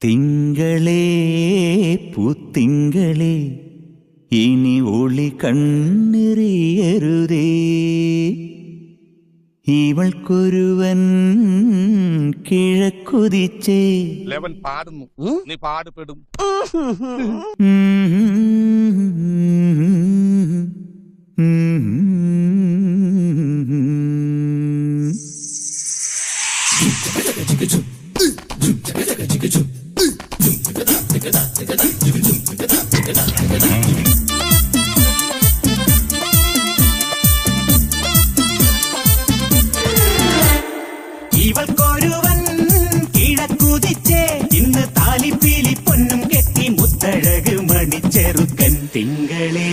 തിങ്കളേ പൂത്തിങ്കളേ ഇനി ഒളി കണ്ണെറിയരുതേ ഇവൾക്കൊരുവൻ കിഴക്കുതിച്ചേ ലെവൻ പാടുന്നു നീ പാടുപെടും ഇവൾക്കൊരുവൻ കിഴക്കുതിച്ചേ ഇന്ന് താലിപ്പീലി പൊന്നും കെട്ടി മുത്തഴക് മണിച്ചെറുക്കൻ തിങ്കളേ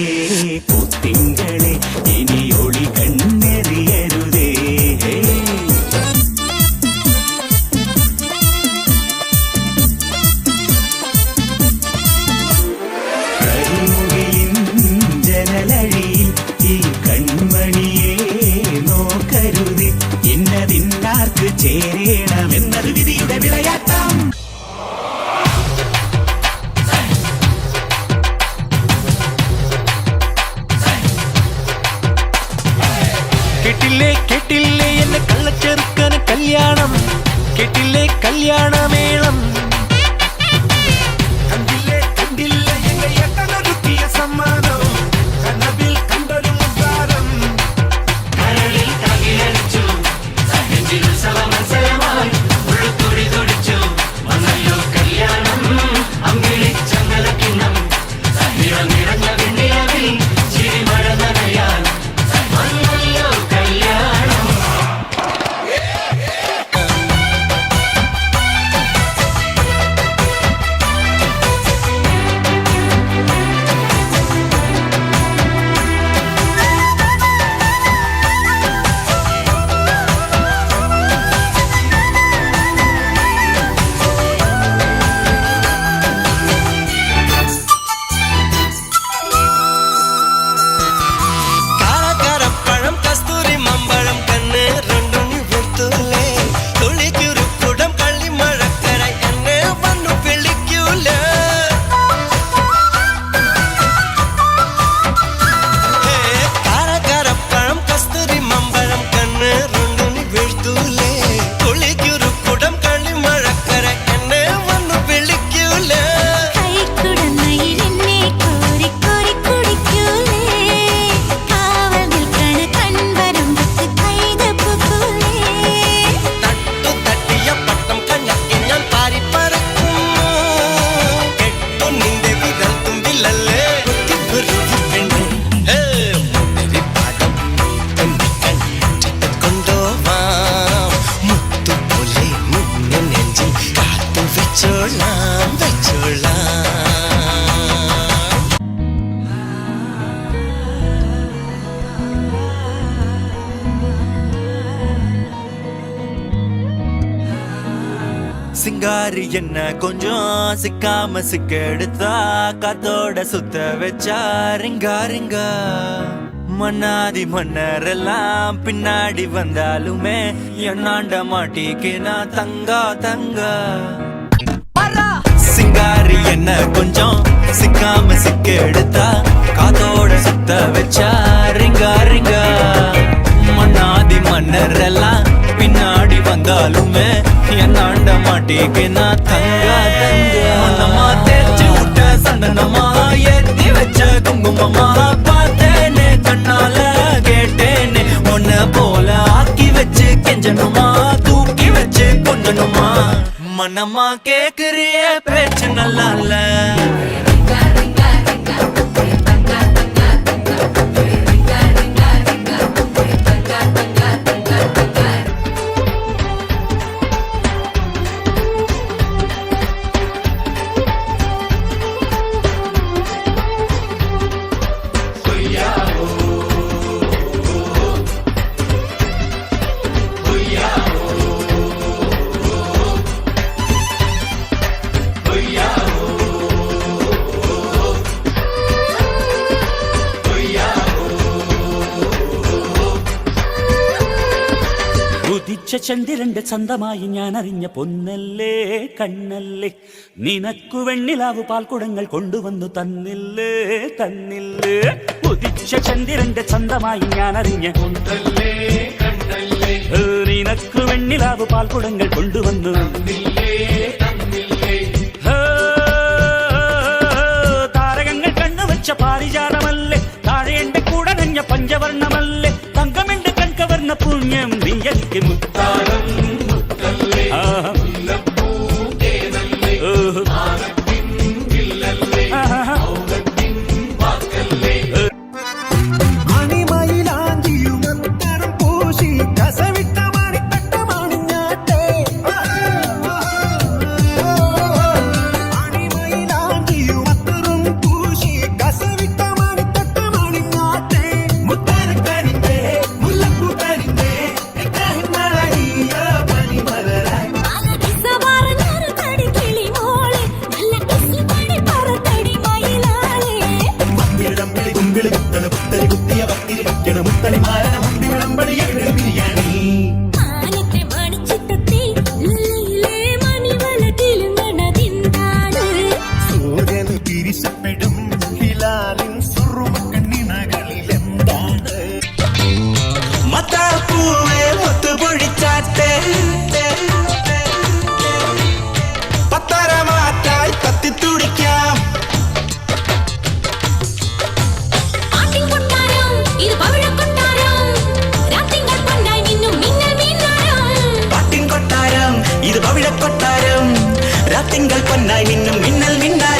പൂത്തിങ്കളേ ഇനി ഒളി കണ്ണെറിയരുതേ കരിമുകിലിൻ ജനലഴിയിൽ ഈ കൺമണിയെ നോക്കരുതേ ഇന്നതിന്നാർക്ക് ചേരണമെന്നത് വിധിയുടെ വിളയാട്ടം കേട്ടില്ലേ കേട്ടില്ലേ എന്നെ കള്ളച്ചെറുക്കന് കല്യാണം കേട്ടില്ലേ കല്യാണമേളം കണ്ടില്ലേ കണ്ടില്ലേ എന്നെ എട്ടനൊരുക്കിയ സമ്മാനം കനവിൽ കണ്ടൊരു മുദ്രാരം കരളിൽ കകിലടിച്ചു നെഞ്ചിൽ സവമത്സരമായി ഉള്ളുകൊടി തൊടിച്ചു വന്നല്ലോ കല്യാണം അമ്പിളിച്ചങ്ങലക്കിണ്ണം നിറഞ്ഞ വെണ്ണിലവിൽ ചിരിമഴ നനയാൻ വന്നല്ലോ കല്യാണം. കാരപ്പഴം കസ്തൂരി മമ്പഴം കണ്ണ് രണ്ടും വെത്തുലേ തുളിക്കുരുക്കുടം കള്ളിമഴക്കര എന്നെ വന്നു വിളിക്കൂല കാരപ്പഴം കസ്തൂരി മമ്പഴം കണ്ണ് രണ്ടും വെത്തുലേ തുളിക്കുരുക്കുടം കള്ളിമഴക്കര എന്നെ വന്നു വിളിക്കൂല തട്ടു തട്ടിയ പട്ടം കഞ്ഞക്കി ഞാൻ പാരിപ്പറക്കും കെട്ടു നിന്റെ വിരൽ തുമ്പിലല്ലേ പാടം കൊണ്ടോവാം മുത്തുപോലെ മുന്നെ നെഞ്ചിൽ കാത്തു വെച്ചോളാം വെച്ചോളാം. சிங்காரி என்ன கொஞ்சம் சிக்காம சிக்கெடுத்தா காத்தோட சுத்த வச்சா ரிங்கா ரிங்கா மன்னாதி மன்னரெல்லாம் பின்னாடி வந்தாலுமே என்னாண்ட மாட்டிக்கு நான் தங்கா தங்கா சிங்காரி என்ன கொஞ்சம் சிக்காம சிக்கெடுத்தா காத்தோட சுத்த வச்சா ரிங்கா ரிங்கா மன்னாதி மன்னரெல்லாம் பின்னாடி வந்தாலுமே என்னாண்ட மாட்டிக்கு நான் தங்கா தங்கா மனமா தேய்ச்சி விட்ட சந்தனமா ஏத்தி வச்ச குங்குமமா பார்த்தேனே கண்ணால கேட்டேனே உன்ன போல ஆக்கி வச்சு கெஞ்சனுமா தூக்கி வச்சு கொஞ்சனுமா மனமா கேக்குறிய பேச்சு நல்லா இல்ல ഉദിച്ച ചന്ദ്രന്റെ ചന്തമായി ഞാൻ അറിഞ്ഞ പൊന്നല്ലേ കണ്ണല്ലേ, നിനക്കു വെണ്ണിലാവ് പാൽക്കുടങ്ങൾ കൊണ്ടുവന്നു തന്നില്ലേ തന്നില്ലേ. ഉദിച്ച ചന്ദ്രന്റെ ചന്തമായി ഞാൻ അറിഞ്ഞ പൊന്നല്ലേ കണ്ണല്ലേ, നിനക്കു വെണ്ണിലാവ് പാൽക്കുടങ്ങൾ കൊണ്ടുവന്നു തന്നില്ലേ തന്നില്ലേ. താരകങ്ങൾ കണ്ണുവച്ച പാരിജാതമല്ലേ, താഴെ എന്റെ കൂടെ നഞ്ഞ പഞ്ചവർണ്ണമല്ലേ, തങ്കമെന്റെ കൺകവർണ്ണ പുണ്യം നീ എനിക്ക് മുത്താരം മുത്തല്ലേ. അണിമയിലാഞ്ചിയുമത്തരം പൂശി കസവിട്ട മണിത്തട്ടമാണ് ഞാട്ടെ. അണിമയിലാഞ്ചിയുമത്തരം പൂശി കസവിട്ട മണിത്തട്ടമാണ് ഞാട്ടെ. മുത്തരക്കരിന്തേ മുല്ലപ്പൂ കരിന്തേ മഴയ പനിമലരായി മുത്തളി കുമ്പിളി മുത്തല പുത്തലി കുത്തിയ പത്തിരി വയ്ക്കണ മുത്തളി മാരണ മുന്തി വിളമ്പടി എഴുതി ബിരിയാണി. സൂര്യന് തിരിച്ചപ്പെടും ഹിലാലിൻ സുറുമക്കണ്ണിനകളിലെന്താണ്? മത്താപ്പൂവേ മുത്തുപൊഴിച്ചാട്ടെ, പത്തരമാറ്റായി കത്തിത്തുടിക്കാം. പാട്ടിൻ കൊട്ടാരം ഇത് പവിഴക്കൊട്ടാരം, രാത്തിങ്കൾ പൊന്നായി മിന്നും മിന്നൽ മിന്നാരം.